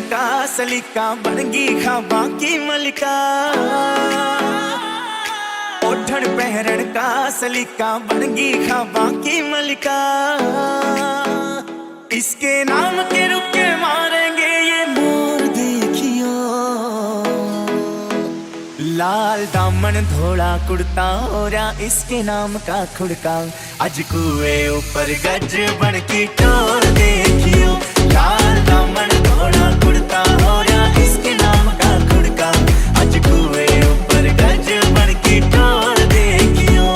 का सलीका बनगी खाबा की मलिका। ओढ़न पहरन का सलीका बनगी खाबा की मलिका। इसके नाम के रुके मारेंगे ये मोर देखियो। लाल दामन धोला कुर्ता ओरा इसके नाम का खुड़का। आज कुएं ऊपर गज बन की टोर देखियो। लाल दामन धोला कुर्ता ओरा इसके नाम का खुड़का। आज कुएं ऊपर गज बन की टोर देखियो।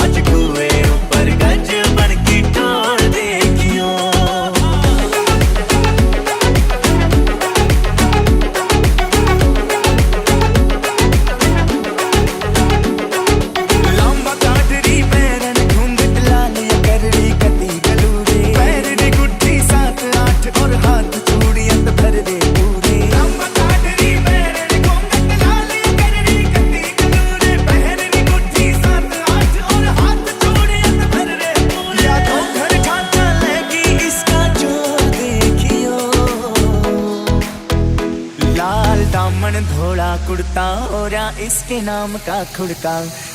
आज कुएं ऊपर गज बन की टोर देखियो। दामन धोला कुर्ता ओरा इसके नाम का खुड़का।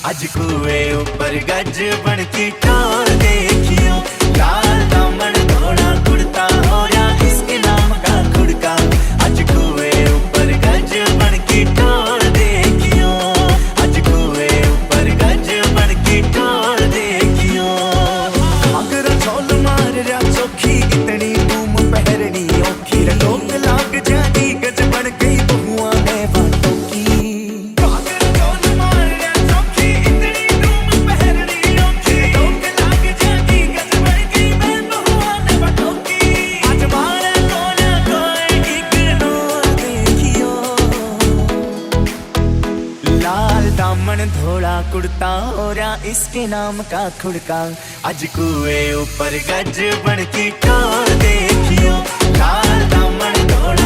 आज कुएं ऊपर गज बन की टोर देखियो। लाल दामन धोला कुर्ता ओरा इसके नाम का खुड़का। आज कुएं ऊपर गज बन की टोर देखियो। आज कुएं ऊपर गज बन की टोर देखियो। अगर झोल मार रहा चौखी इतनी धूम पहरनी औखी। लोग लाग जाती गज बन गई दामन धोला कुर्ता ओरा इसके नाम का खुड़का। आज कुएं ऊपर गज बन की टोर देखियो। लाल दामन धोला